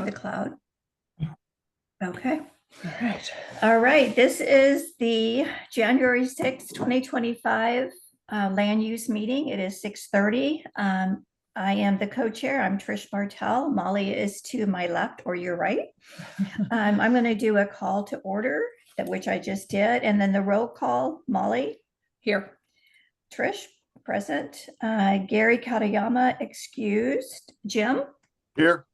the cloud. Okay. All right. All right. This is the January 6th, 2025 land use meeting. It is 6:30. I am the co-chair. I'm Trish Martell. Molly is to my left or your right. I'm going to do a call to order, which I just did, and then the roll call. Molly, Here. Trish, present. Gary Katayama, excused. Jim? Here.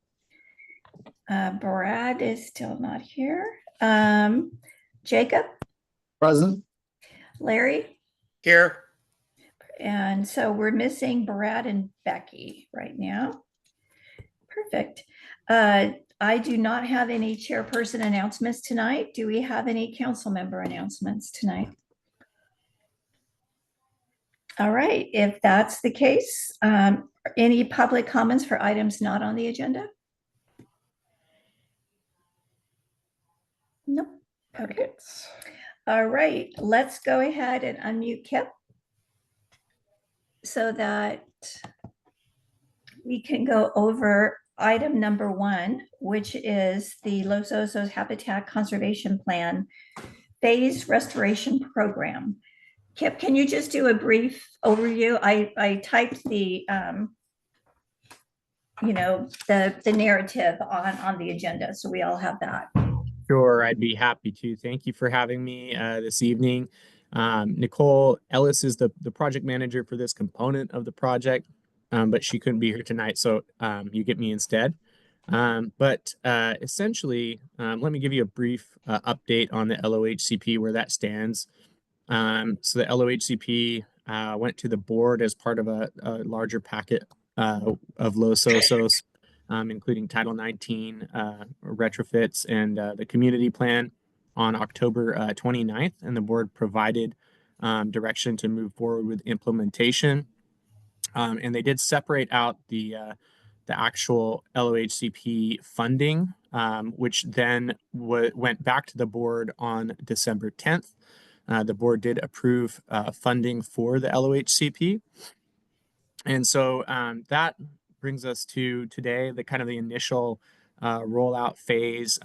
Brad is still not here. Jacob? Present. Larry? Here. And so we're missing Brad and Becky right now. Perfect. I do not have any chairperson announcements tonight. Do we have any council member announcements tonight? All right, if that's the case, any public comments for items not on the agenda? Nope. Okay. All right, let's go ahead and unmute Kip so that we can go over item number 1, which is the Los Osos Habitat Conservation Plan Phase Restoration Program. Kip, can you just do a brief overview? I typed the the narrative on the agenda, so we all have that. Sure, I'd be happy to. Thank you for having me this evening. Nicole Ellis is the project manager for this component of the project, but she couldn't be here tonight, so you get me instead. Essentially, let me give you a brief update on the LOHCP, where that stands. So the LOHCP went to the board as part of a larger packet of Los Osos, including Title 19 retrofits and the community plan on October 29th. And the board provided direction to move forward with implementation. And they did separate out the actual LOHCP funding, which then went back to the board on December 10th. The board did approve funding for the LOHCP. And so that brings us to today, the kind of the initial rollout phase.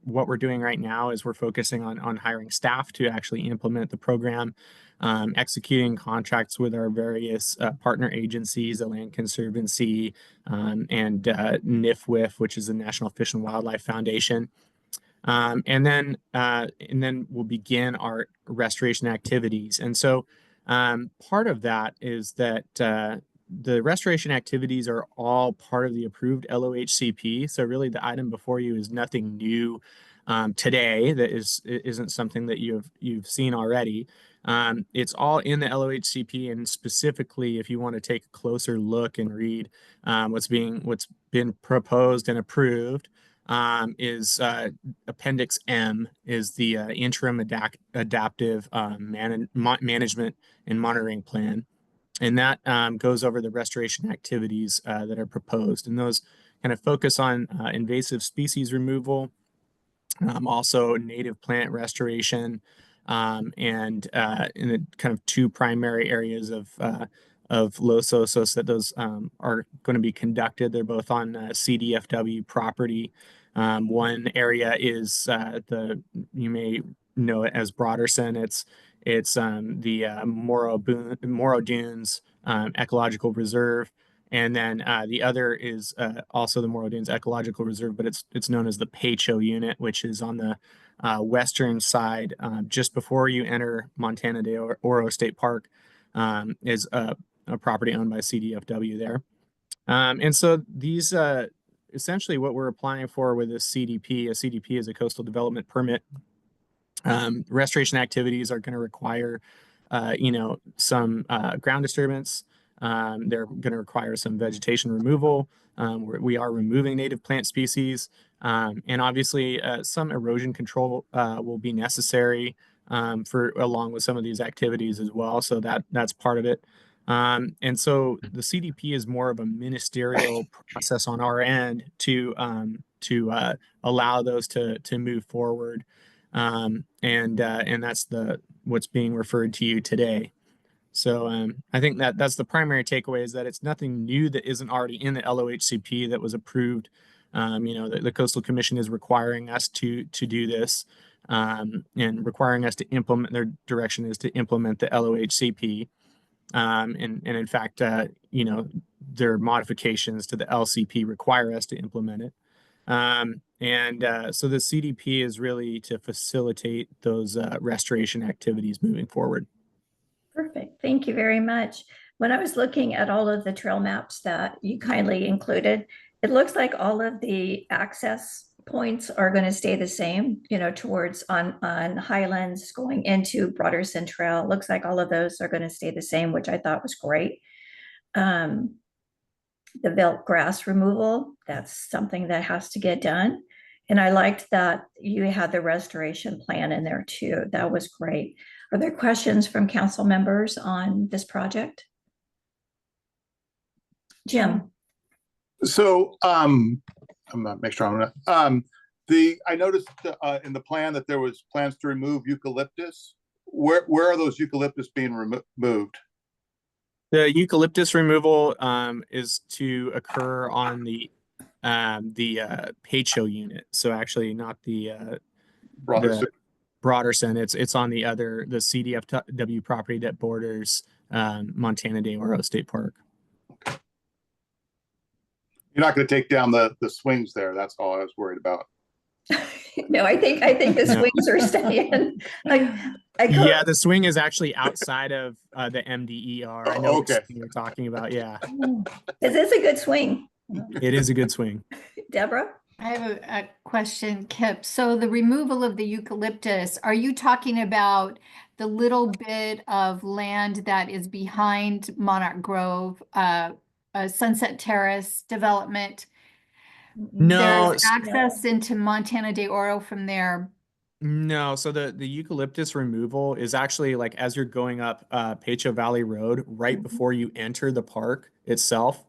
What we're doing right now is we're focusing on hiring staff to actually implement the program, executing contracts with our various partner agencies, the Land Conservancy, and NIFWIF, which is the National Fish and Wildlife Foundation. And then we'll begin our restoration activities. And so part of that is that the restoration activities are all part of the approved LOHCP. So really the item before you is nothing new today. That isn't something that you've seen already. It's all in the LOHCP, and specifically, if you want to take a closer look and read what's been proposed and approved, is Appendix M is the interim adaptive management and monitoring plan. And that goes over the restoration activities that are proposed. And those kind of focus on invasive species removal, also native plant restoration, and in the kind of 2 primary areas of Los Osos that those are going to be conducted. They're both on CDFW property. One area is you may know it as Broderson. It's the Morro Dunes Ecological Reserve, and then the other is also the Morro Dunes Ecological Reserve, but it's known as the Pacho Unit, which is on the western side, just before you enter Montana de Oro State Park, is a property owned by CDFW there. And so these essentially what we're applying for with this CDP. A CDP is a coastal development permit. Restoration activities are going to require, some ground disturbance. They're going to require some vegetation removal. We are removing native plant species, and obviously some erosion control will be necessary along with some of these activities as well. So that's part of it. And so the CDP is more of a ministerial process on our end to allow those to move forward. And that's what's being referred to you today. So I think that's the primary takeaway, is that it's nothing new that isn't already in the LOHCP that was approved The Coastal Commission is requiring us to do this, and requiring us to implement. Their direction is to implement the LOHCP. And in fact, their modifications to the LCP require us to implement it. So the CDP is really to facilitate those restoration activities moving forward. Perfect. Thank you very much. When I was looking at all of the trail maps that you kindly included, it looks like all of the access points are going to stay the same, towards on Highlands going into Broaderson Trail. It looks like all of those are going to stay the same, which I thought was great. The veldt grass removal, that's something that has to get done. And I liked that you had the restoration plan in there too. That was great. Are there questions from council members on this project? Jim? So, I'm gonna make sure I'm gonna, I noticed in the plan that there was plans to remove eucalyptus. Where are those eucalyptus being removed? The eucalyptus removal is to occur on the Pacho unit. So actually not the Broaderson. It's on the CDFW property that borders Montana de Oro State Park. You're not going to take down the swings there. That's all I was worried about. No, I think the swings are staying. Yeah, the swing is actually outside of the MDER. I know Okay. what you're talking about. Yeah. Is this a good swing? It is a good swing. Deborah? I have a question, Kip. So the removal of the eucalyptus, are you talking about the little bit of land that is behind Monarch Grove, Sunset Terrace development? No. There's access into Montana de Oro from there. No, so the eucalyptus removal is actually like as you're going up Pacho Valley Road, right before you enter the park itself.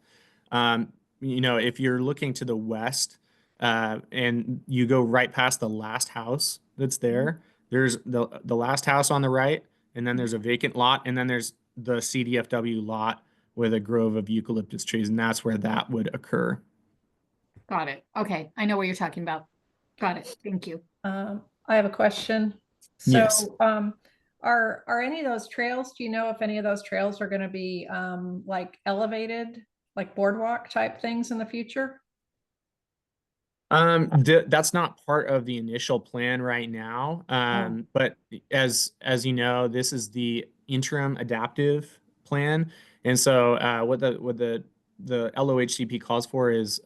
If you're looking to the west, and you go right past the last house that's there, there's the last house on the right, and then there's a vacant lot, and then there's the CDFW lot with a grove of eucalyptus trees, and that's where that would occur. Got it. Okay, I know what you're talking about. Got it. Thank you. I have a question. So, Yes. are any of those trails, do you know if any of those trails are going to be like elevated, like boardwalk type things in the future? That's not part of the initial plan right now. But as you know, this is the interim adaptive plan. And so what the LOHCP calls for is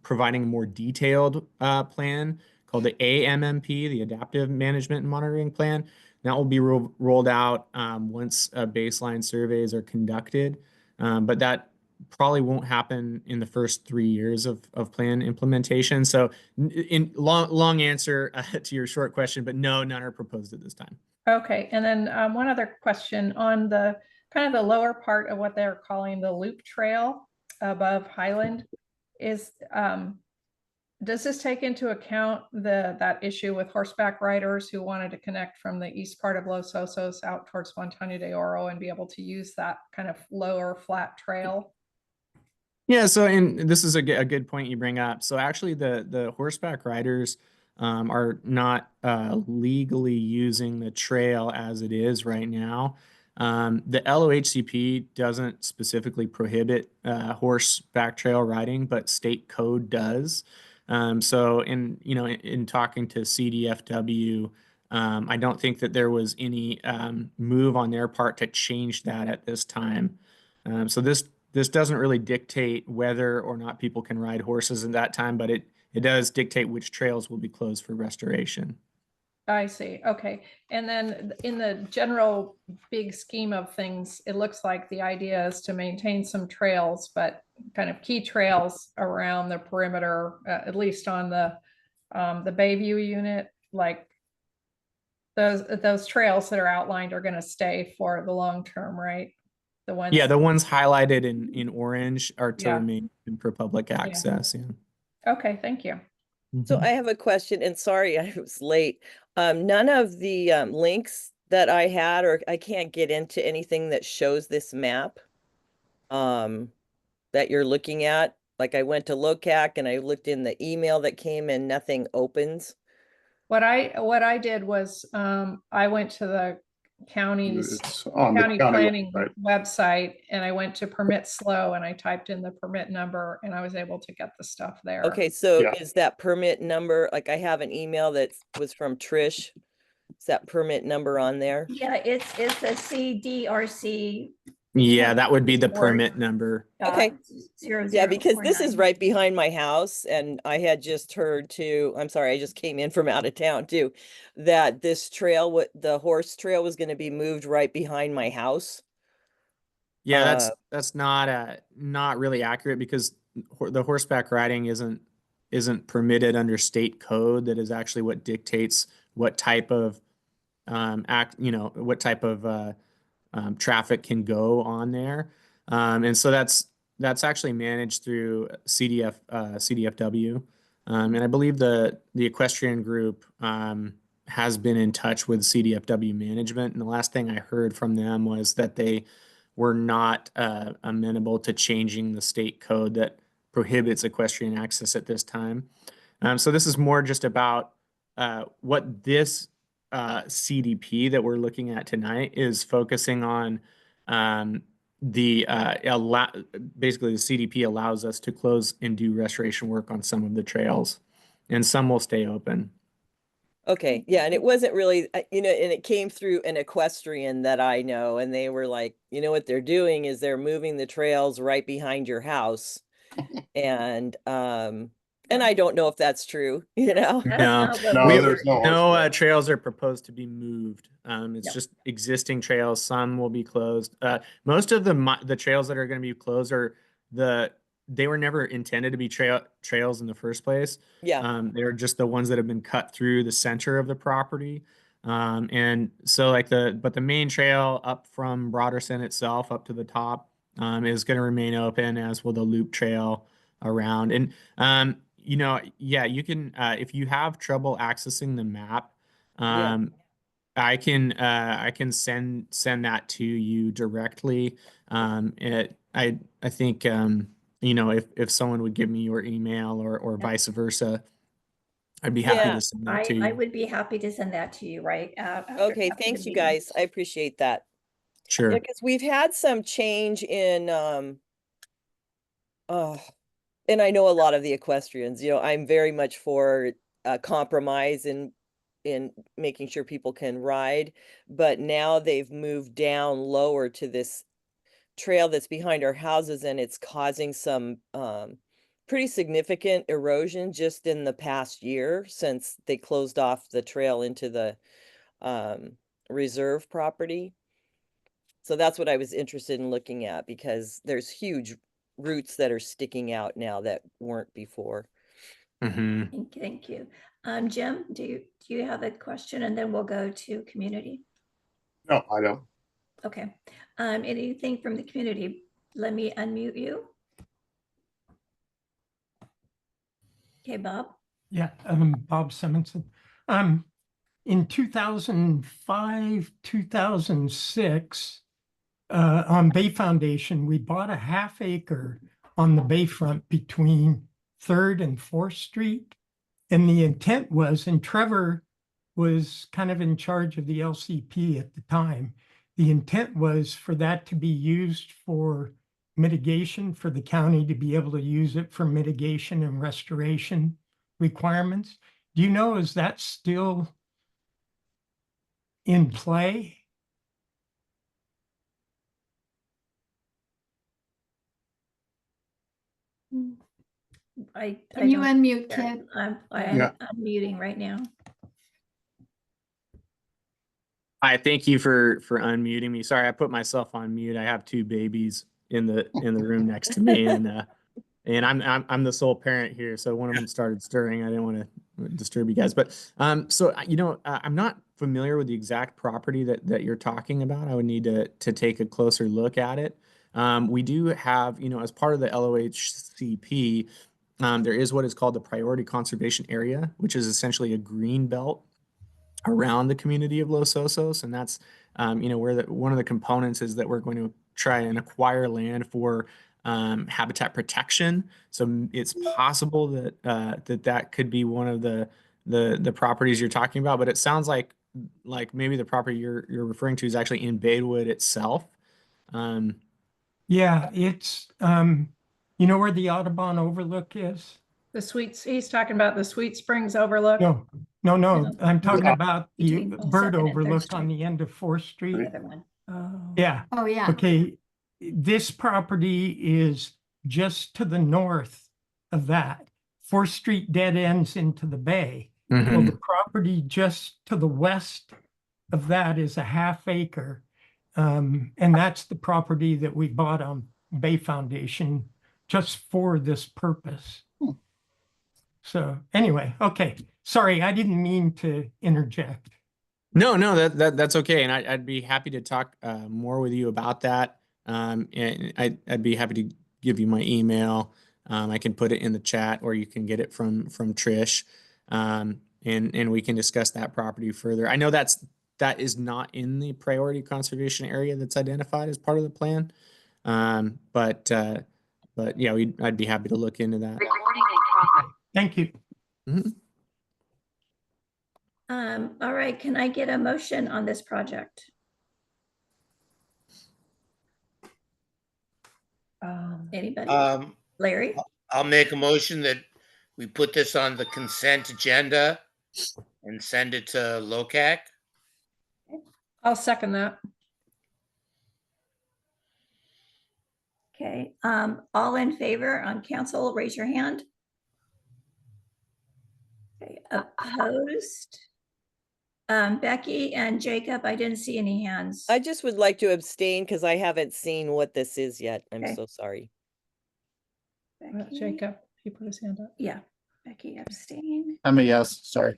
providing a more detailed plan called the AMMP, the Adaptive Management and Monitoring Plan. That will be rolled out once baseline surveys are conducted. But that probably won't happen in the first 3 years of plan implementation. So in long answer to your short question, but no, none are proposed at this time. Okay, and then one other question on the kind of the lower part of what they're calling the loop trail above Highland is, does this take into account that issue with horseback riders who wanted to connect from the east part of Los Osos out towards Montana de Oro and be able to use that kind of lower flat trail? Yeah, so and this is a good point you bring up. So actually the horseback riders are not legally using the trail as it is right now. The LOHCP doesn't specifically prohibit horseback trail riding, but state code does. So in talking to CDFW, I don't think that there was any move on their part to change that at this time. So this doesn't really dictate whether or not people can ride horses in that time, but it does dictate which trails will be closed for restoration. I see. Okay. And then in the general big scheme of things, it looks like the idea is to maintain some trails, but kind of key trails around the perimeter, at least on the Bayview unit, like those trails that are outlined are going to stay for the long term, right? The ones. Yeah, the ones highlighted in orange are to Yeah. remain for public access. Yeah. Okay, thank you. So I have a question, and sorry I was late. None of the links that I had, or I can't get into anything that shows this map that you're looking at. Like I went to LOCAC and I looked in the email that came and nothing opens. What I did was, I went to the county's It's on the county county planning website. website, and I went to permit slow and I typed in the permit number and I was able to get the stuff there. Okay, so Yeah. is that permit number, like I have an email that was from Trish. Is that permit number on there? Yeah, it's a CDRC. Yeah, that would be the Board. permit number. Okay. 0049. Yeah, because this is right behind my house and I had just heard too, I'm sorry, I just came in from out of town too, that this trail, the horse trail was gonna be moved right behind my house. Yeah, Uh, that's not really accurate because the horseback riding isn't permitted under state code. That is actually what dictates what type of what type of traffic can go on there. And so that's actually managed through CDFW. And I believe the equestrian group has been in touch with CDFW management. And the last thing I heard from them was that they were not amenable to changing the state code that prohibits equestrian access at this time. So this is more just about what this CDP that we're looking at tonight is focusing on. Basically the CDP allows us to close and do restoration work on some of the trails, and some will stay open. Okay, yeah, and it wasn't really, and it came through an equestrian that I know, and they were like, what they're doing is they're moving the trails right behind your house. And I don't know if that's true, No, there's no no trails are proposed to be moved. It's No. just existing trails. Some will be closed. Most of the trails that are going to be closed they were never intended to be trails in the first place. Yeah. They're just the ones that have been cut through the center of the property. And so but the main trail up from Broderson itself up to the top is going to remain open, as will the loop trail around. And yeah, you can if you have trouble accessing the map, Yeah. I can send that to you directly. I think if someone would give me your email or vice versa, I'd be happy Yeah. to send that to I you. would be happy to send that to you, right? Okay, after thanks the you meeting. guys. I appreciate that. Sure. Yeah, because we've had some change in and I know a lot of the equestrians, I'm very much for compromise in making sure people can ride, but now they've moved down lower to this trail that's behind our houses, and it's causing some pretty significant erosion just in the past year since they closed off the trail into the reserve property. So that's what I was interested in looking at, because there's huge roots that are sticking out now that weren't before. Mm-hmm. Thank you. Jim, do you have a question? And then we'll go to community. No, I don't. Okay. Anything from the community? Let me unmute you. Okay, Bob. Yeah, Bob Simonson. In 2005, 2006, on Bay Foundation, we bought a half acre on the bayfront between 3rd and 4th Street. And the intent was, and Trevor was kind of in charge of the LCP at the time, the intent was for that to be used for mitigation, for the county to be able to use it for mitigation and restoration requirements. Do you know, is that still in play? Can you don't- unmute, Kip? I'm Yeah. muting right now. I thank you for unmuting me. Sorry, I put myself on mute. I have two babies in the room next to me, and I'm the sole parent here, so one of them started stirring. I didn't want to disturb you guys, but so I'm not familiar with the exact property that you're talking about. I would need to take a closer look at it. We do have, as part of the LOHCP, there is what is called the Priority Conservation Area, which is essentially a green belt around the community of Los Osos, and that's where one of the components is that we're going to try and acquire land for habitat protection. So it's possible that that could be one of the properties you're talking about. But it sounds like maybe the property you're referring to is actually in Baywood itself. Yeah, it's, you know where the Audubon Overlook is? He's talking about the Sweet Springs Overlook. No, No. I'm talking about the Between bird 2nd and 3rd overlook on Street. the end of 4th The Street. other one. Oh. Yeah, Oh, yeah. okay. This property is just to the north of that. 4th Street dead ends into the bay. Well, the property just to the west of that is a half acre. And that's the property that we bought on Bay Foundation just for this purpose. So anyway, okay. Sorry, I didn't mean to interject. No, that's okay, and I'd be happy to talk more with you about that. And I'd be happy to give you my email. I can put it in the chat, or you can get it from Trish, and we can discuss that property further. I know that is not in the priority conservation area that's identified as part of the plan, but yeah, I'd be happy to look into that. Thank you. Mhm. All right, can I get a motion on this project? Anybody? Larry? I'll make a motion that we put this on the consent agenda and send it to LOCAC. I'll second that. Okay, all in favor on council, raise your hand. Okay, opposed? Becky and Jacob, I didn't see any hands. I just would like to abstain because I haven't seen what this is yet. I'm Okay. so sorry. Becky? Jacob, he put his hand up. Yeah, Becky abstain. I'm a yes, sorry.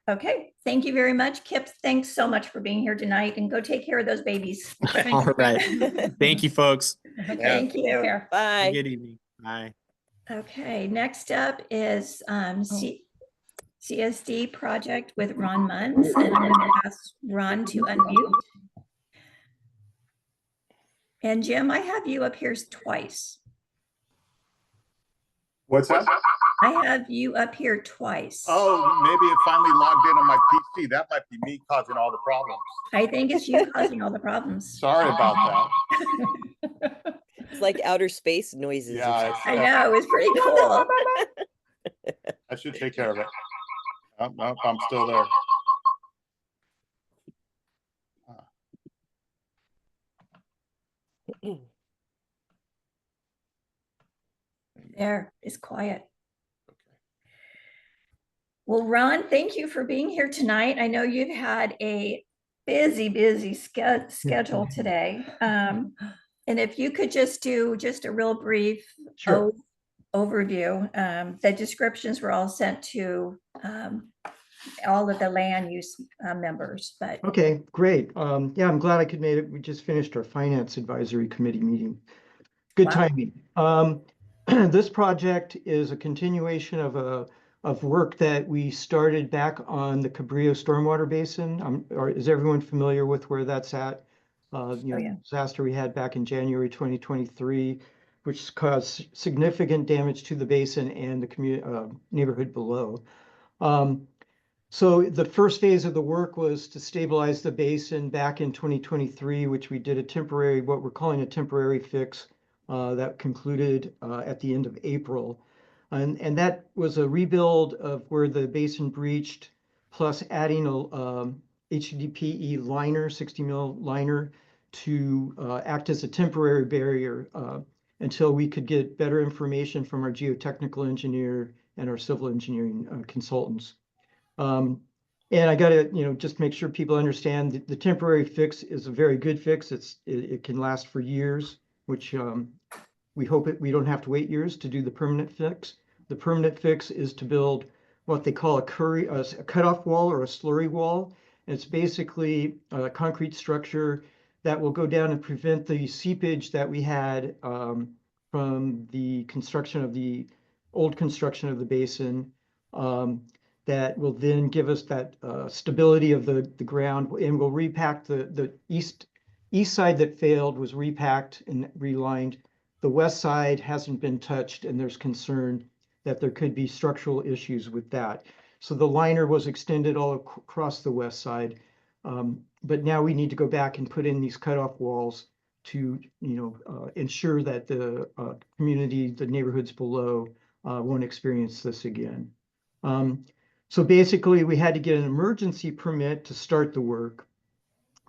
Okay, thank you very much. Kip, thanks so much for being here tonight, and go take care of those babies. All right. Thank you, folks. Okay, Thank take you. care. Bye. Good evening. Bye. Okay, next up is CSD project with Ron Munns, and I'm going to ask Ron to unmute. And Jim, I have you up here twice. What's that? I have you up here twice. Oh, maybe it finally logged in on my PC. That might be me causing all the problems. I think it's you causing all the problems. Sorry about that. It's like outer space noises. or Yeah, I know, it's pretty cool. I should take care of it. Oh, no, I'm still there. something. There, it's quiet. Well, Ron, thank you for being here tonight. I know you've had a busy schedule today. And if you could just do just a real brief overview. The descriptions were all sent to all of the land use members, but Okay, great. Yeah, I'm glad I could make it. We just finished our Finance Advisory Committee meeting. Good Wow. timing. This project is a continuation of work that we started back on the Cabrillo Stormwater Basin. Is everyone familiar with where that's at? yeah. Disaster we had back in January 2023, which caused significant damage to the basin and the neighborhood below. So the first phase of the work was to stabilize the basin back in 2023, which we did what we're calling a temporary fix that concluded at the end of April. And that was a rebuild of where the basin breached, plus adding a HDPE liner, 60 mil liner, to act as a temporary barrier until we could get better information from our geotechnical engineer and our civil engineering consultants. And I got to, just make sure people understand that the temporary fix is a very good fix. It can last for years, which we hope we don't have to wait years to do the permanent fix. The permanent fix is to build what they call a cutoff wall or a slurry wall. And it's basically a concrete structure that will go down and prevent the seepage that we had from the old construction of the basin. that will then give us that stability of the ground, and we'll repack the east side that failed was repacked and relined. The west side hasn't been touched, and there's concern that there could be structural issues with that. So the liner was extended all across the west side. But now we need to go back and put in these cutoff walls to, ensure that the community, the neighborhoods below, won't experience this again. So basically, we had to get an emergency permit to start the work,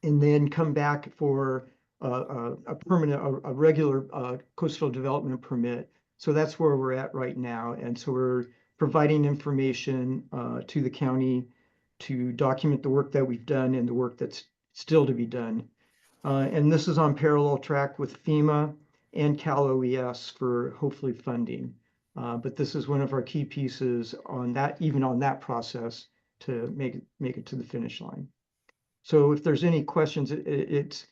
and then come back for a permanent, a regular coastal development permit. So that's where we're at right now. And so we're providing information to the county to document the work that we've done and the work that's still to be done. And this is on parallel track with FEMA and Cal OES for hopefully funding. But this is one of our key pieces on that, even on that process, to make it to the finish line. So if there's any questions, it's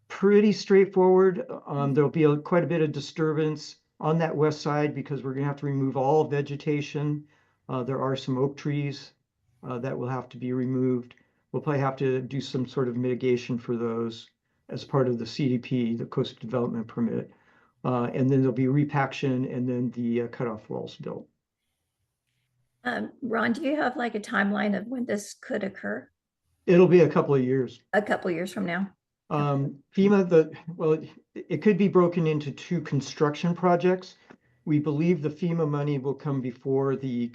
pretty straightforward. There'll be quite a bit of disturbance on that west side because we're gonna have to remove all vegetation. There are some oak trees that will have to be removed. We'll probably have to do some sort of mitigation for those as part of the CDP, the Coastal Development Permit. And then there'll be repaction and then the cutoff walls built. Ron, do you have like a timeline of when this could occur? It'll be a couple of years. A couple of years from now? FEMA, it could be broken into two construction projects. We believe the FEMA money will come before the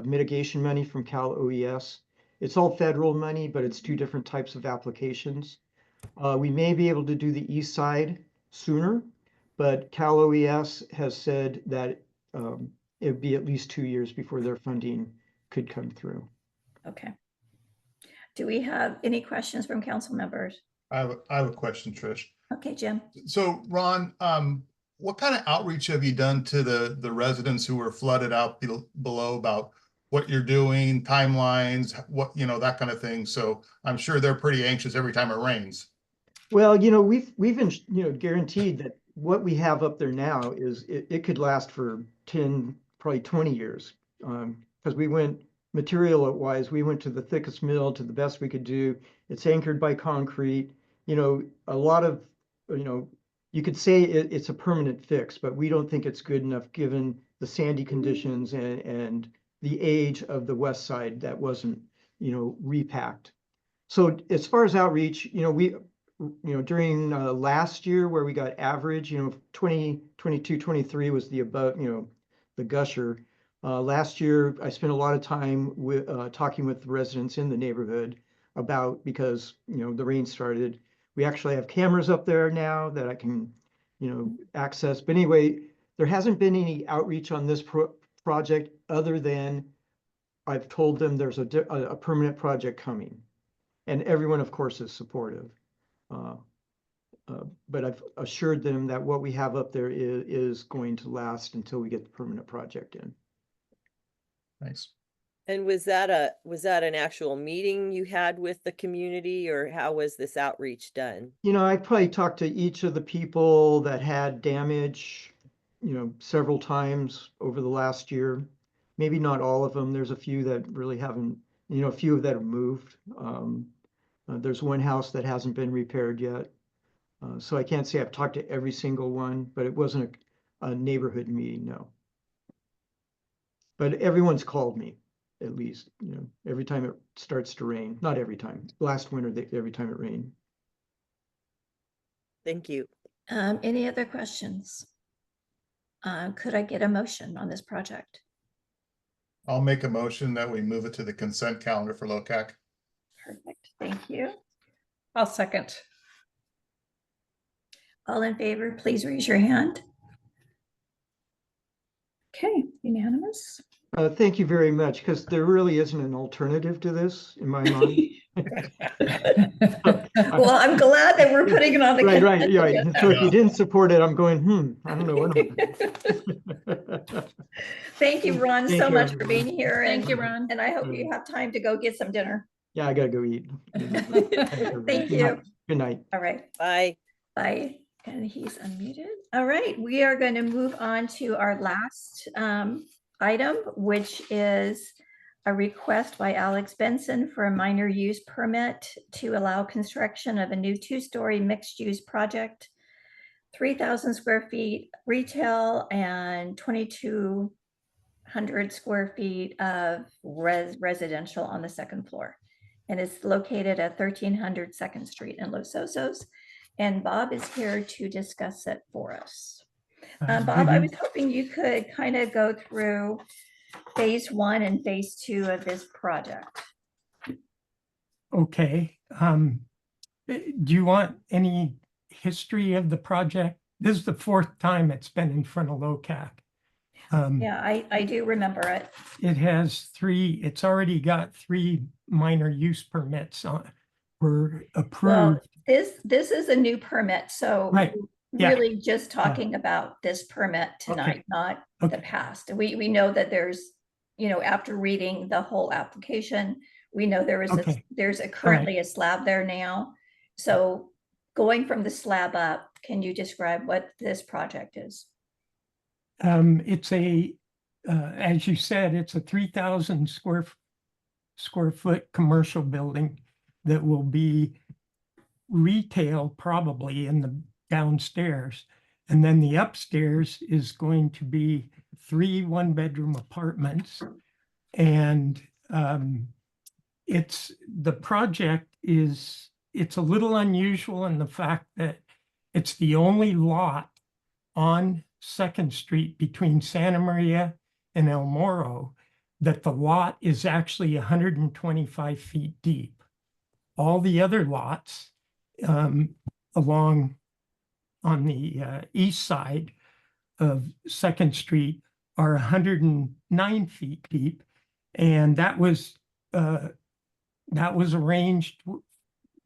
mitigation money from Cal OES. It's all federal money, but it's two different types of applications. We may be able to do the east side sooner, but Cal OES has said that it would be at least 2 years before their funding could come through. Okay. Do we have any questions from council members? I have a question, Trish. Okay, Jim. So Ron, what kind of outreach have you done to the residents who were flooded out below about what you're doing, timelines, that kind of thing? So I'm sure they're pretty anxious every time it rains. Well, we've been, guaranteed that what we have up there now is it could last for 10, probably 20 years. Because we went material-wise, we went to the thickest mill to the best we could do. It's anchored by concrete. A lot of, you could say it's a permanent fix, but we don't think it's good enough given the sandy conditions and the age of the west side that wasn't, repacked. So as far as outreach, we, during last year where we got average, 2022, 23 was the above, the gusher. Last year, I spent a lot of time with talking with the residents in the neighborhood about, because, the rain started. We actually have cameras up there now that I can, access. But anyway, there hasn't been any outreach on this project other than I've told them there's a permanent project coming. And everyone, of course, is supportive. But I've assured them that what we have up there is going to last until we get the permanent project in. Nice. And was that an actual meeting you had with the community, or how was this outreach done? I probably talked to each of the people that had damage, several times over the last year. Maybe not all of them. There's a few that really haven't, a few that have moved. There's one house that hasn't been repaired yet. So I can't say I've talked to every single one, but it wasn't a neighborhood meeting, no. But everyone's called me, at least, every time it starts to rain. Not every time. Last winter, every time it rained. Thank you. Any other questions? Could I get a motion on this project? I'll make a motion that we move it to the consent calendar for LOCAC. Perfect. Thank you. I'll second. All in favor, please raise your hand. Okay, unanimous. Thank you very much, because there really isn't an alternative to this in my mind. Well, I'm glad that we're putting it on the. Right. So if you didn't support it, I'm going, I don't know what. Thank you, Ron, Thank so you, much for everyone. being here. Thank you, Ron. And I hope you have time to go get some dinner. Yeah, I gotta go eat. Thank you. Good night. All right. Bye. Bye. And he's unmuted. All right, we are going to move on to our last item, which is a request by Alex Benson for a minor use permit to allow construction of a new 2-story mixed-use project, 3,000 square feet retail and 2,200 square feet of residential on the second floor. And it's located at 1300 2nd Street in Los Osos. And Bob is here to discuss it for us. Bob, I was hoping you could kind of go through phase 1 and phase 2 of this project. Okay. Do you want any history of the project? This is the 4th time it's been in front of LOCAC. Yeah, I do remember it. It has it's already got 3 minor use permits were approved. Well, this is a new permit, so Right. Yeah. really just talking about this permit tonight, not the past. We know that there's, after reading the whole application, we know there's currently a slab there now. So going from the slab up, can you describe what this project is? It's as you said, it's a 3,000 square foot commercial building that will be retail probably in the downstairs. And then the upstairs is going to be 3 1-bedroom apartments. And it's a little unusual in the fact that it's the only lot on 2nd Street between Santa Maria and El Moro that the lot is actually 125 feet deep. All the other lots along on the east side of 2nd Street are 109 feet deep, and that was arranged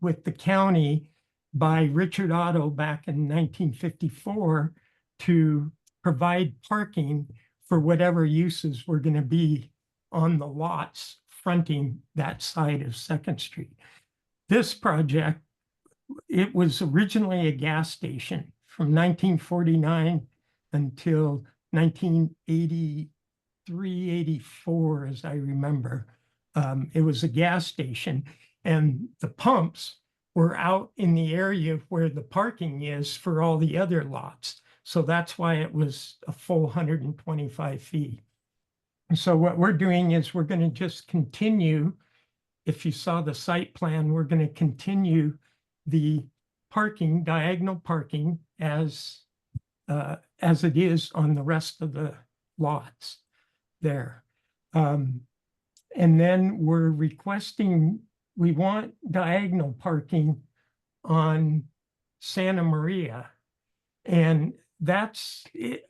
with the county by Richard Otto back in 1954 to provide parking for whatever uses were going to be on the lots fronting that side of 2nd Street. This project, it was originally a gas station from 1949 until 1983, 84, as I remember. It was a gas station, and the pumps were out in the area where the parking is for all the other lots. So that's why it was a full 125 feet. And so what we're doing is we're going to just continue. If you saw the site plan, we're going to continue the parking, diagonal parking as it is on the rest of the lots there. And then we're requesting, we want diagonal parking on Santa Maria. And that's it.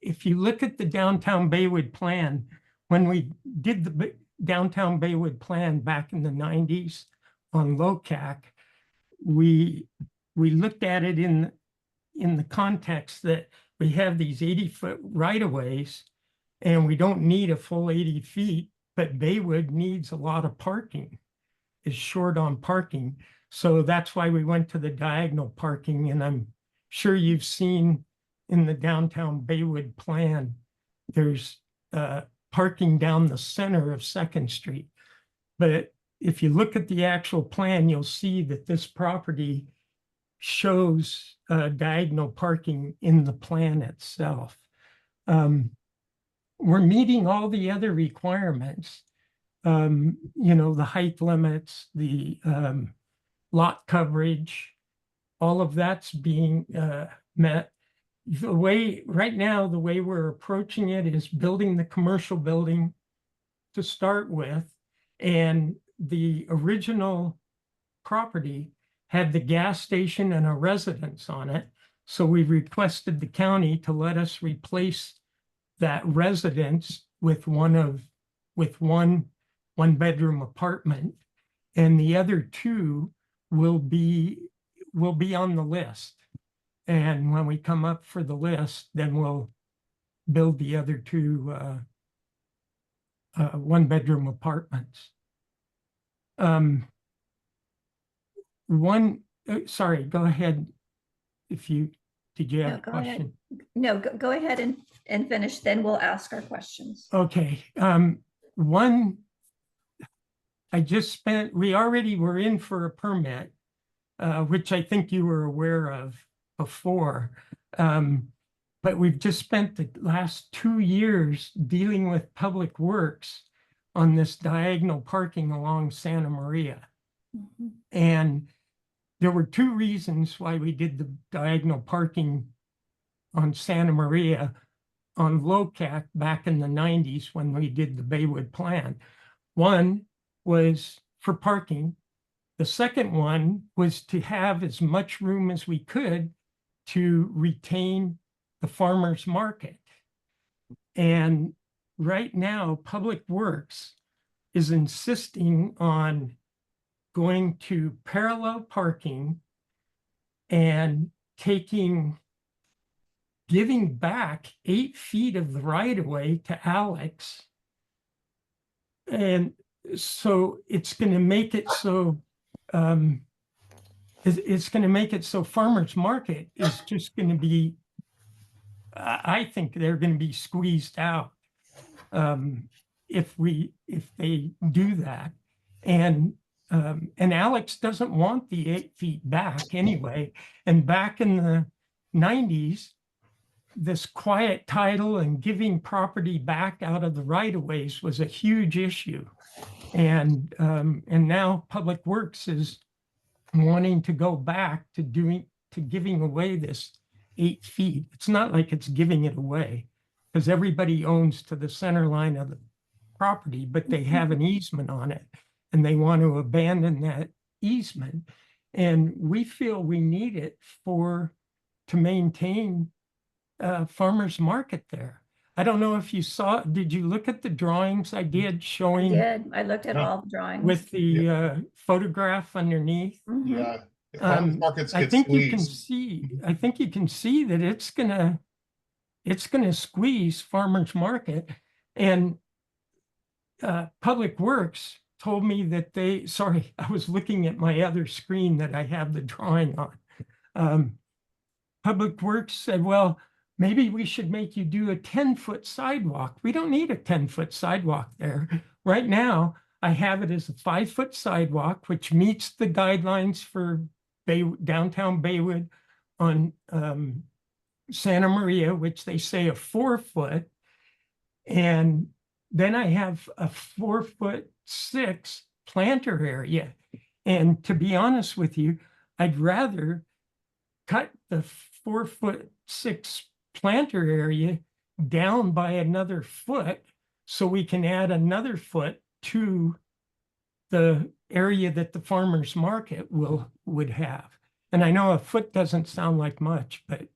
If you look at the downtown Baywood plan, when we did the downtown Baywood plan back in the 90s on LOCAC, we looked at it in the context that we have these 80-foot right-of-ways and we don't need a full 80 feet, but Baywood needs a lot of parking, is short on parking. So that's why we went to the diagonal parking. And I'm sure you've seen in the downtown Baywood plan, there's parking down the center of 2nd Street. But if you look at the actual plan, you'll see that this property shows diagonal parking in the plan itself. We're meeting all the other requirements, the height limits, the lot coverage, all of that's being met. Right now, the way we're approaching it is building the commercial building to start with. And the original property had the gas station and a residence on it. So we requested the county to let us replace that residence with one 1-bedroom apartment. And the other 2 will be on the list. And when we come up for the list, then we'll build the other 2 1-bedroom apartments. Sorry, go ahead. Did you have a question? No, go ahead and finish, then we'll ask our questions. Okay. One we already were in for a permit, which I think you were aware of before. But we've just spent the last 2 years dealing with Public Works on this diagonal parking along Santa Maria. Mhm. And there were 2 reasons why we did the diagonal parking on Santa Maria on LOCAC back in the 90s when we did the Baywood plan. One was for parking. The second one was to have as much room as we could to retain the farmers market. And right now, Public Works is insisting on going to parallel parking and giving back 8 feet of the right of way to Alex. And so it's going to make it so it's going to make it so farmers market is just going to be, I think they're going to be squeezed out if they do that. And Alex doesn't want the 8 feet back anyway. And back in the 90s, this quiet title and giving property back out of the right of ways was a huge issue. And now Public Works is wanting to go back to giving away this 8 feet. It's not like it's giving it away because everybody owns to the center line of the property, but they have an easement on it and they want to abandon that easement. And we feel we need it to maintain farmers market there. I don't know if you saw, did you look at the drawings I did showing? I looked at all the drawings. With the photograph underneath? Mhm. Yeah. If farmers markets get squeezed. I think you can see that it's gonna squeeze farmers market. And Public Works told me that sorry, I was looking at my other screen that I have the drawing on. Public Works said, well, maybe we should make you do a 10-foot sidewalk. We don't need a 10-foot sidewalk there. Right now, I have it as a 5-foot sidewalk, which meets the guidelines for downtown Baywood on Santa Maria, which they say a 4-foot. And then I have a 4'6" planter area. And to be honest with you, I'd rather cut the 4'6" planter area down by another foot so we can add another foot to the area that the farmers market would have. And I know a foot doesn't sound like much, but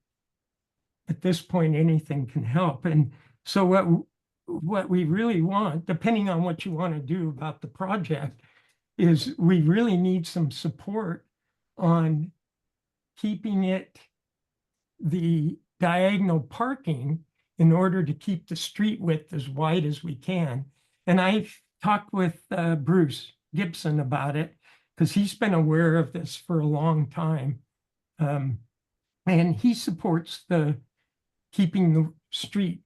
at this point, anything can help. And so what we really want, depending on what you want to do about the project, is we really need some support on keeping it the diagonal parking in order to keep the street width as wide as we can. And I've talked with Bruce Gibson about it because he's been aware of this for a long time. And he supports keeping the street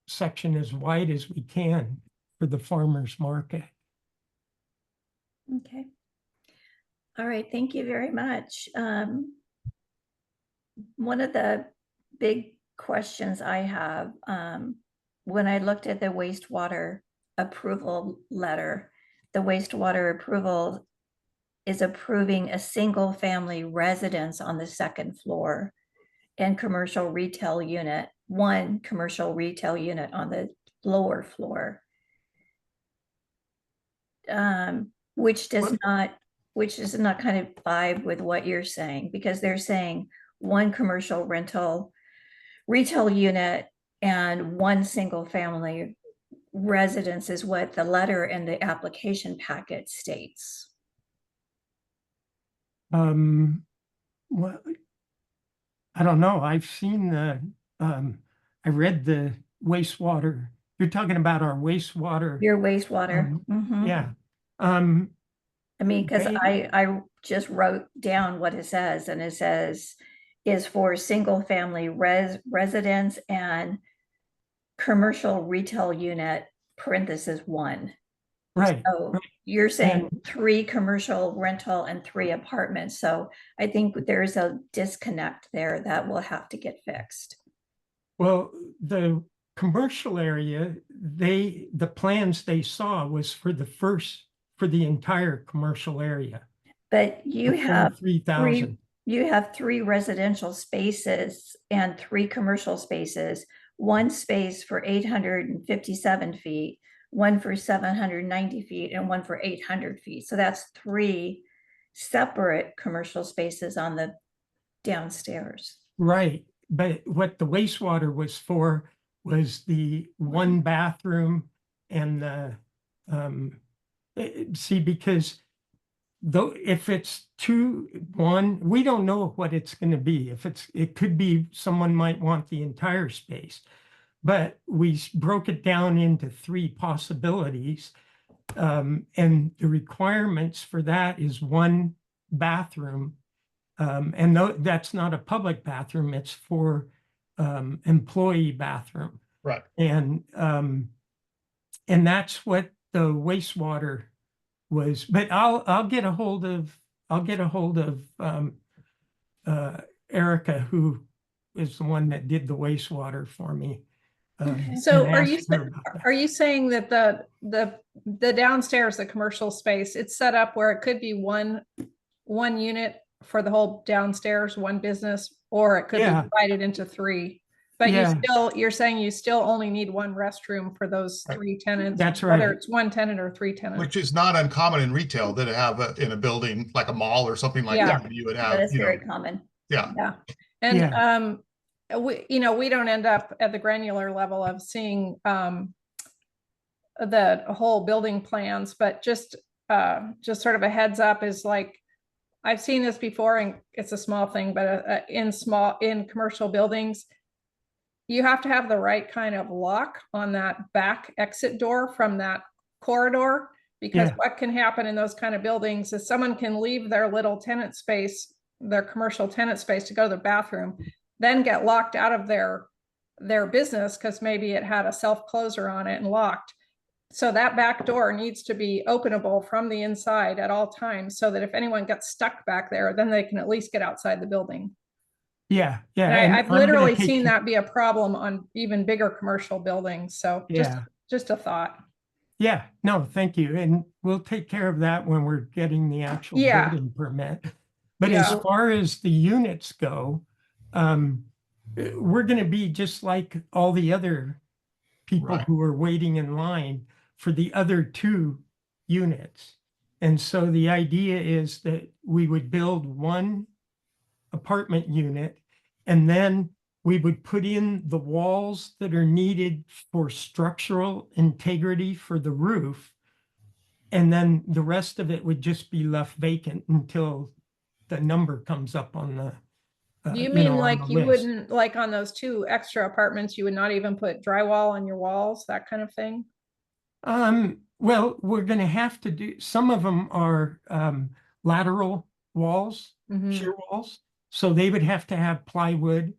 section as wide as we can for the farmers market. Okay. All right, thank you very much. One of the big questions I have, when I looked at the wastewater approval letter, the wastewater approval is approving a single family residence on the 2nd floor and commercial retail unit, 1 commercial retail unit on the lower floor. Which does not kind of vibe with what you're saying, because they're saying 1 commercial retail unit and 1 single family residence is what the letter and the application packet states. Well, I don't know. I've seen I read the wastewater. You're talking about our wastewater. Your wastewater. Mhm. Yeah. I mean, because They- I just wrote down what it says, and it says is for single family residence and commercial retail unit, parenthesis 1. Right. So you're saying And- 3 commercial rental and 3 apartments. So I think there's a disconnect there that will have to get fixed. Well, the commercial area, the plans they saw was for the entire commercial area. But you the full have 3,000. you have 3 residential spaces and 3 commercial spaces, 1 space for 857 feet, 1 for 790 feet, and 1 for 800 feet. So that's 3 separate commercial spaces on the downstairs. Right, but what the wastewater was for was the 1 bathroom and the, see, because though, if it's 1, we don't know what it's gonna be. It could be someone might want the entire space. But we broke it down into 3 possibilities. And the requirements for that is 1 bathroom. And that's not a public bathroom, it's for employee bathroom. Right. And that's what the wastewater was. But I'll get a hold of Erica, who is the one that did the wastewater for me. So and are ask you her about that. are you saying that the downstairs, the commercial space, it's set up where it could be one unit for the whole downstairs, 1 business, or it could Yeah. be divided into 3? But Yeah. you're saying you still only need 1 restroom for those Right. 3 tenants. That's Whether right. it's 1 tenant or 3 tenants. Which is not uncommon in retail that have in a building like a mall or something like Yeah. that. You would That have, is very common. yeah. Yeah. And Yeah. we don't end up at the granular level of seeing the whole building plans, but just sort of a heads up is like, I've seen this before, and it's a small thing, but in commercial buildings, you have to have the right kind of lock on that back exit door from that corridor, because Yeah. what can happen in those kind of buildings is someone can leave their little tenant space, their commercial tenant space, to go to the bathroom, then get locked out of their business because maybe it had a self closer on it and locked. So that back door needs to be openable from the inside at all times, so that if anyone gets stuck back there, then they can at least get outside the building. Yeah. And And I've I'm gonna literally take seen care- that be a problem on even bigger commercial buildings. So Yeah. just a thought. Yeah, no, thank you. And we'll take care of that when we're getting the actual Yeah. building permit. But as Yeah. far as the units go, we're gonna be just like all the other people Right. who are waiting in line for the other 2 units. And so the idea is that we would build 1 apartment unit, and then we would put in the walls that are needed for structural integrity for the roof. And then the rest of it would just be left vacant until the number comes up on the. Do you know, mean on like the you list. wouldn't, like on those 2 extra apartments, you would not even put drywall on your walls, that kind of thing? Well, we're gonna have to do, some of them are lateral walls, Mhm. shear walls. So they would have to have plywood.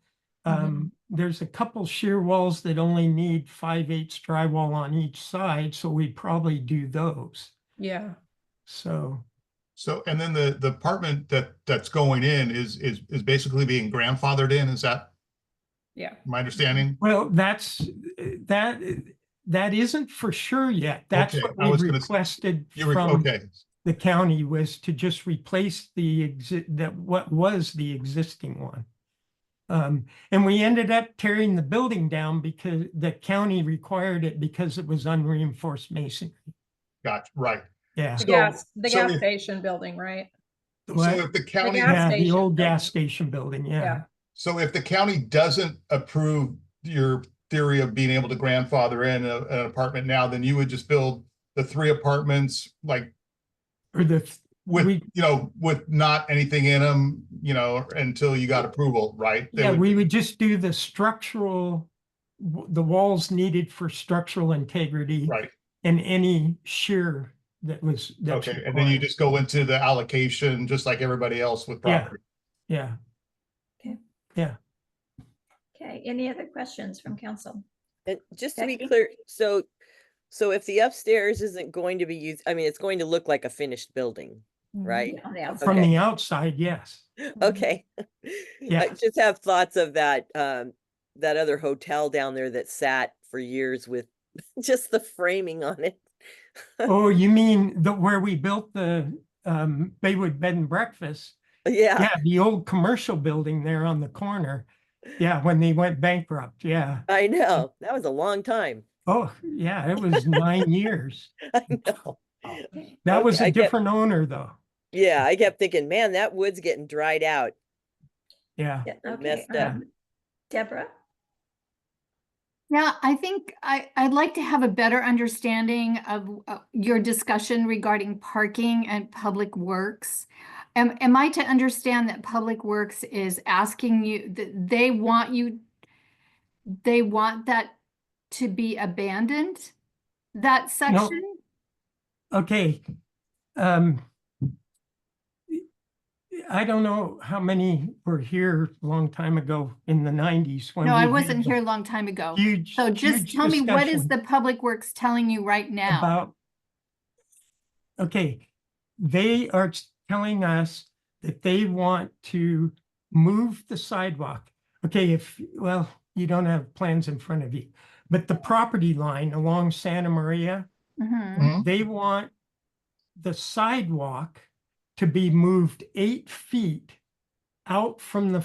Mhm. There's a couple shear walls that only need 5/8 drywall on each side, so we'd probably do those. Yeah. So, So, and then the apartment that's going in is basically being grandfathered in. Is that Yeah. my understanding? well, that isn't for sure yet. That's Okay, what I we was gonna requested You from okay. the county, was to just replace what was the existing one. And we ended up tearing the building down because the county required it because it was unreinforced masonry. Gotcha, right. Yeah. The So- gas so if- station building, right? So What? if the county, gas Yeah, the station old building. gas station building, Yeah. yeah. so if the county doesn't approve your theory of being able to grandfather in an apartment now, then you would just build the 3 apartments like Or with, we- with not anything in them, until you got approval, right? They yeah, we would just do the structural, the walls needed for structural integrity. Right, And any shear that's okay, and then you required. just go into the allocation, just like everybody else with Yeah. property. Yeah. Okay. Yeah. Okay, any other questions from council? And just to be Becky? clear, so So if the upstairs isn't going to be used, I mean, it's going to look like a finished building, right? On the outside. From Okay. the outside, yes. Okay. Yeah. I just have thoughts of that, that other hotel down there that sat for years with just the framing on it. Oh, you mean where we built the Baywood Bed and Breakfast? Yeah, Yeah, the old commercial building there on the corner. Yeah, when they went bankrupt, yeah. I know. That was a long time. Oh, yeah, it was 9 years. I know. That was Okay, a I kept, different owner though. yeah, I kept thinking, man, that wood's getting dried out. Yeah. Yeah, and okay, messed up. Deborah? Yeah, I think I'd like to have a better understanding of your discussion regarding parking and public works. Am I to understand that public works is asking you that they want that to be abandoned? That section? Okay. I don't know how many were here a long time ago in the 90s when No, I we had wasn't the here a long time ago. Huge, So just huge tell me, what is discussion the public works telling you right now? about, okay, they are telling us that they want to move the sidewalk. Okay, well, you don't have plans in front of you, but the property line along Santa Maria, Mhm. they want the sidewalk to be moved 8 feet out from the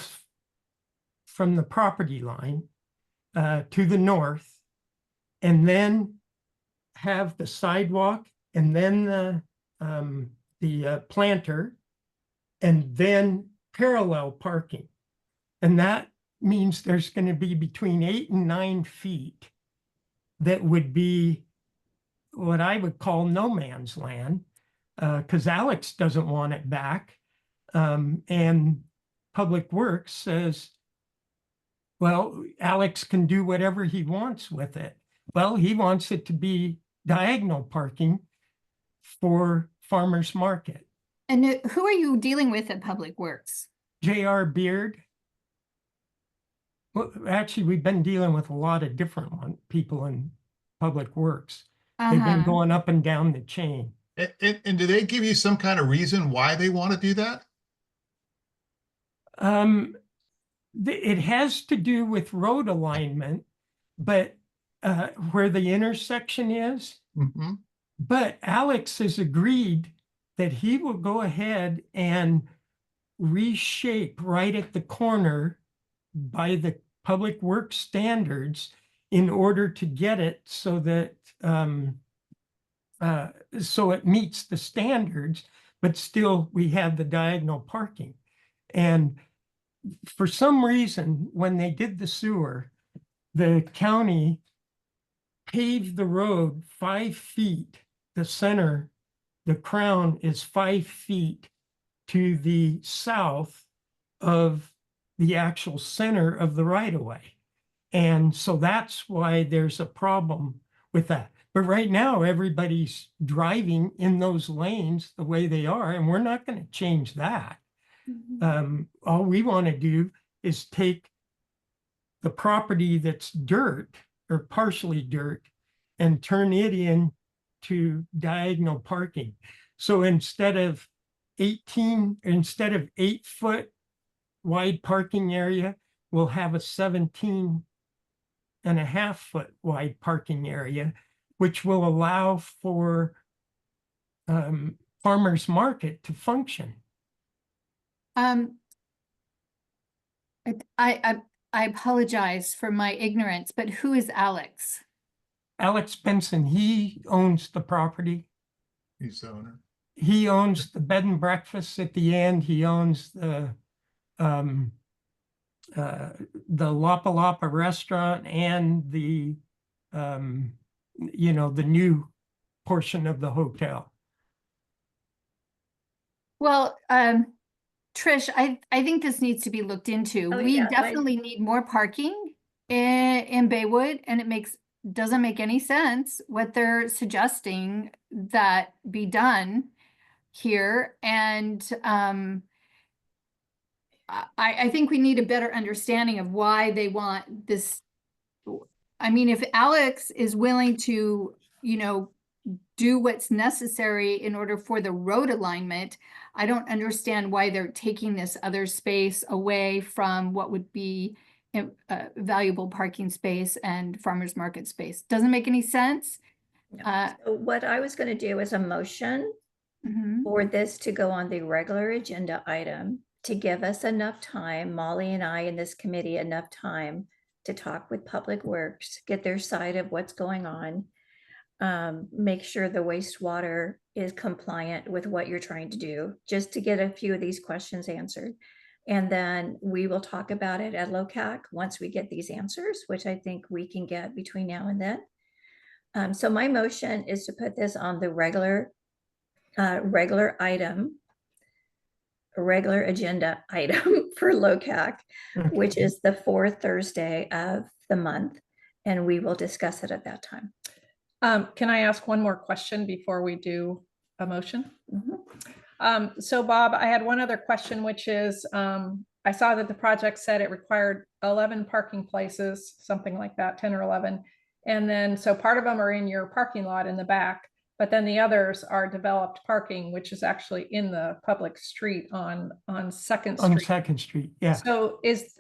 property line to the north, and then have the sidewalk and then the planter, and then parallel parking. And that means there's going to be between 8 and 9 feet that would be what I would call no man's land, because Alex doesn't want it back. And Public Works says, well, Alex can do whatever he wants with it. Well, he wants it to be diagonal parking for farmers market. And who are you dealing with at Public Works? J.R. Beard. Well, actually, we've been dealing with a lot of different people in Public Works. They've been Uh-huh. going up and down the chain. And do they give you some kind of reason why they want to do that? It has to do with road alignment, but where the intersection is. Mhm. But Alex has agreed that he will go ahead and reshape right at the corner by the Public Works standards in order to get it so that so it meets the standards, but still we have the diagonal parking. And for some reason, when they did the sewer, the county paved the road 5 feet. The center, the crown is 5 feet to the south of the actual center of the right of way. And so that's why there's a problem with that. But right now, everybody's driving in those lanes the way they are, and we're not going to change that. All we want to do is take the property that's dirt or partially dirt and turn it into diagonal parking. So instead of 8-foot wide parking area, we'll have a 17.5-foot wide parking area, which will allow for farmers market to function. I apologize for my ignorance, but who is Alex? Alex Benson, he owns the property. He's the owner. He owns the bed and breakfast at the end. He owns the Lapa Lapa restaurant and the the new portion of the hotel. Well, Trish, I think this needs to be looked into. Oh, We yeah, definitely need more parking in Baywood, and doesn't make any sense what they're suggesting that be done here. And I think we need a better understanding of why they want this. I mean, if Alex is willing to you know, do what's necessary in order for the road alignment. I don't understand why they're taking this other space away from what would be valuable parking space and farmer's market space. Doesn't make any sense. So what I was going to do is a motion Mhm. for this to go on the regular agenda item to give us enough time, Molly and I in this committee, enough time to talk with Public Works, get their side of what's going on. Make sure the wastewater is compliant with what you're trying to do, just to get a few of these questions answered. And then we will talk about it at LOCAC once we get these answers, which I think we can get between now and then. So my motion is to put this on the regular item, a regular agenda item for LOCAC, which is the fourth Thursday of the month, and we will discuss it at that time. Can I ask one more question before we do a motion? Mhm. So Bob, I had one other question, which is, I saw that the project said it required 11 parking places, something like that, 10 or 11. And then, so part of them are in your parking lot in the back, but then the others are developed parking, which is actually in the public street on Second On Street. Second Street, yeah. So is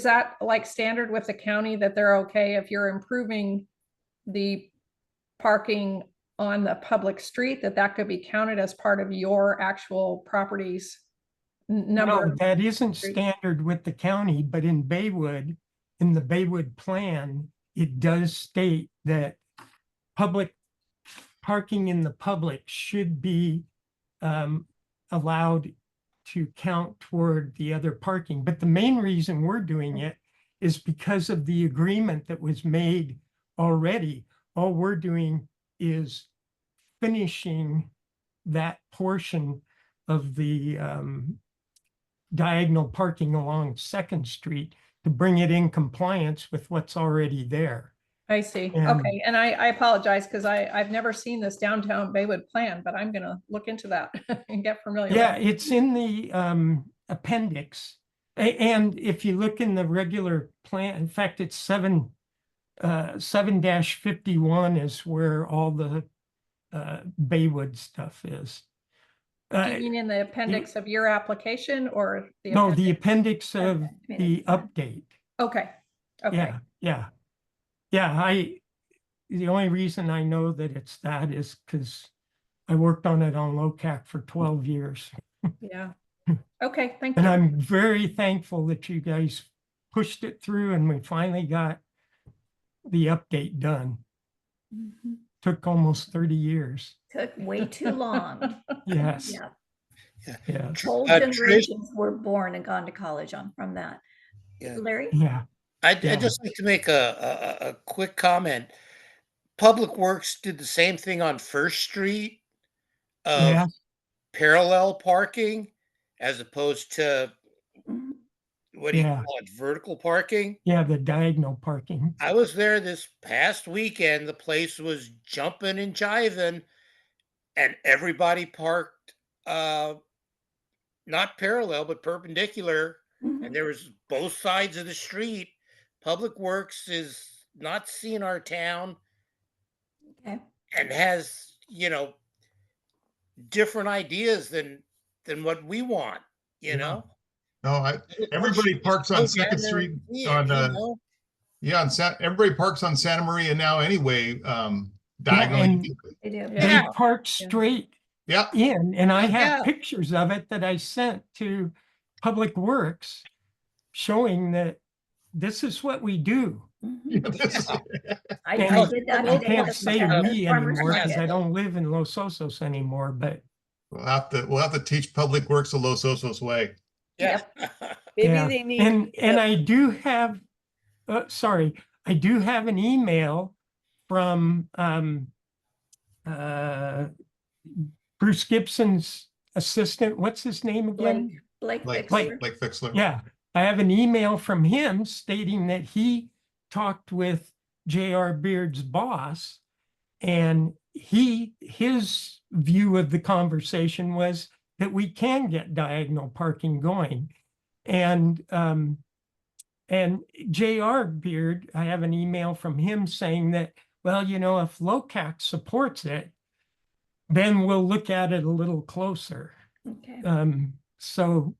that like standard with the county that they're okay if you're improving the parking on the public street, that could be counted as part of your actual property's number? No, that isn't street? standard with the county, but in Baywood, in the Baywood plan, it does state that public parking in the public should be allowed to count toward the other parking. But the main reason we're doing it is because of the agreement that was made already. All we're doing is finishing that portion of the diagonal parking along Second Street to bring it in compliance with what's already there. I see. And- Okay. And I apologize because I've never seen this downtown Baywood plan, but I'm going to look into that and get familiar with Yeah, it. it's in the appendix. And if you look in the regular plan, in fact, it's 7-51 is where all the Baywood stuff is. Do you mean in the appendix of your application or the No, the appendix? appendix of the update. Okay. Okay. Yeah. The only reason I know that it's that is because I worked on it on LOCAC for 12 years. Yeah. Okay. Thank And you. I'm very thankful that you guys pushed it through and we finally got the update done. Mhm. Took almost 30 years. Took way too long. Yes. Yeah, Yeah. whole Trish? generations were born and gone to college from that. Yeah. Larry? Yeah. I'd Yeah. just like to make a quick comment. Public Works did the same thing on First Street of Yeah. parallel parking as opposed to, Mhm. what do you Yeah. call it, vertical parking? Yeah. The diagonal parking. I was there this past weekend. The place was jumping and jiving, and everybody parked not parallel but perpendicular, Mhm. and there was both sides of the street. Public Works is not seeing our town Okay. and has, different ideas than what we want, you Yeah. know? No, everybody parks on Second Street on, everybody parks on Santa Maria now anyway, diagonally. and- They do. They Yeah. park straight Yeah, in, and I have Yeah. pictures of it that I sent to Public Works showing that this is what we do. Mhm. this- I And did that I today can't at say the we farmer's anymore because I market. don't live in Los Osos anymore, but we'll have to teach Public Works the Los Osos way. Yeah. Maybe yeah. they need. And I do have, I do have an email from Bruce Gibson's assistant. What's his name again? Blake Like Fixler. Fixler. Yeah, I have an email from him stating that he talked with J.R. Beard's boss, and his view of the conversation was that we can get diagonal parking going. And J.R. Beard, I have an email from him saying that well, if LOCAC supports it, then we'll look at it a little closer. Okay. So,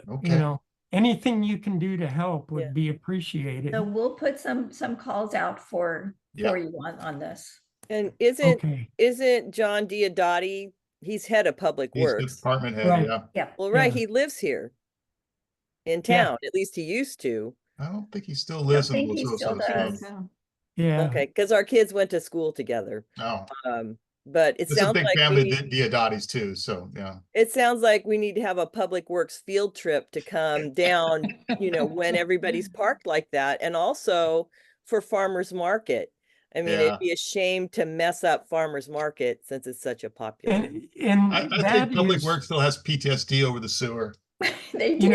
Okay. anything you can do to help would Yeah. be appreciated. So we'll put some calls out for Yeah. you on this. And isn't Okay, John Diodati, he's head of public He's the works. department head, Right. yeah. Yeah. Well, right, Yeah. he lives here in Yeah. town, at least he used to. I don't think he still Don't lives in think Los he still Osos. There though. you does. go. yeah. Okay, because our kids went to school together. No, But it it's a sounds big like family, Diodatis too, so, yeah. it sounds like we need to have a public works field trip to come down, when everybody's parked like that, and also for farmers market. I mean, Yeah. it'd be a shame to mess up farmers market since it's such a popular. And I that think Public is, Works still has PTSD over the sewer. They do.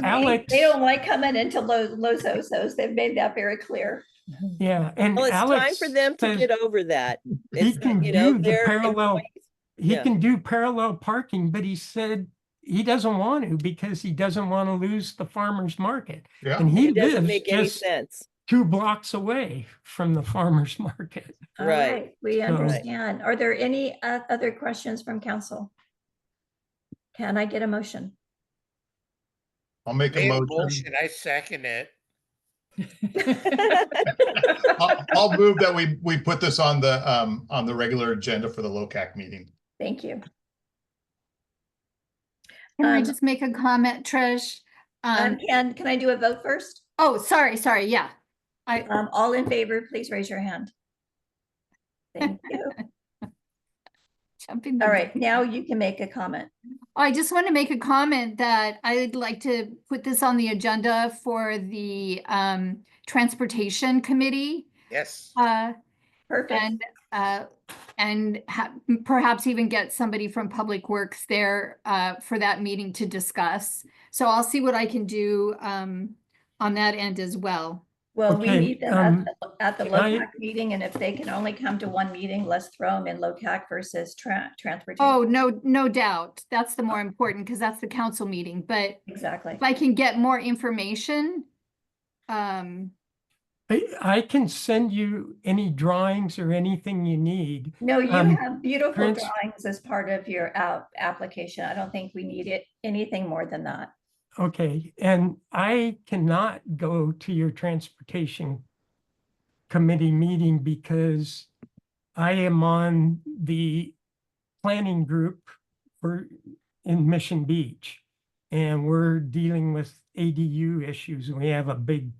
Alex, They don't like coming into Los Osos. They've made that very clear. yeah, and Well, it's time Alex for them to says get over that. he It's, can do the they're parallel, employees. he Yeah. can do parallel parking, but he said he doesn't want to because he doesn't want to lose the farmer's market. Yeah. And he It doesn't lives make any just sense. 2 blocks away from the farmer's market. All Right. right, we So- understand. Are there any other questions from council? Can I get a motion? I'll make a Made a motion. motion, I second it. I'll move that we put this on the regular agenda for the LOCAC meeting. Thank you. Can I Um, just make a comment, Trish? Can I do a vote first? Oh, sorry, yeah. All in favor, please raise your hand. Thank you. Jumping the All right, gun. now you can make a comment. I just want to make a comment that I'd like to put this on the agenda for the Transportation Committee. Yes. Perfect. And perhaps even get somebody from Public Works there for that meeting to discuss. So I'll see what I can do on that end as well. Well, we Okay, need them at the can I- LOCAC meeting, and if they can only come to one meeting, let's throw them in LOCAC versus transportation. Oh, no doubt. That's the more important because that's the council meeting. But Exactly. if I can get more information, I can send you any drawings or anything you need. No, you have beautiful Trans- drawings as part of your application. I don't think we need anything more than that. Okay, and I cannot go to your transportation committee meeting because I am on the planning group in Mission Beach. And we're dealing with ADU issues. We have a big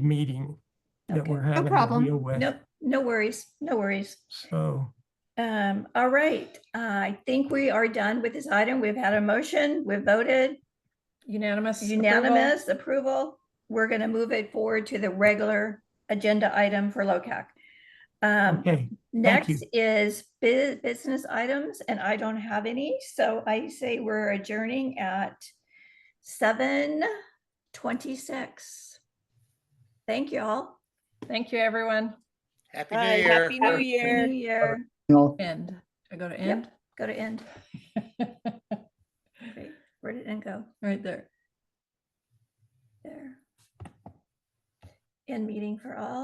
meeting that Okay. we're having to problem. deal with. Nope, no worries, no worries. So, All right, I think we are done with this item. We've had a motion, we've voted, Unanimous. approval? unanimous approval. We're gonna move it forward to the regular agenda item for LOCAC. okay, Next is business items, and I don't have any, so I say we're adjourning at 7:26. Thank you all. Thank you, everyone. Happy New Hi, Year. Happy New Happy Year. New Year. End. I go to Yep. end. Go to end. Wait, where did end go? Right there. There. End meeting for all.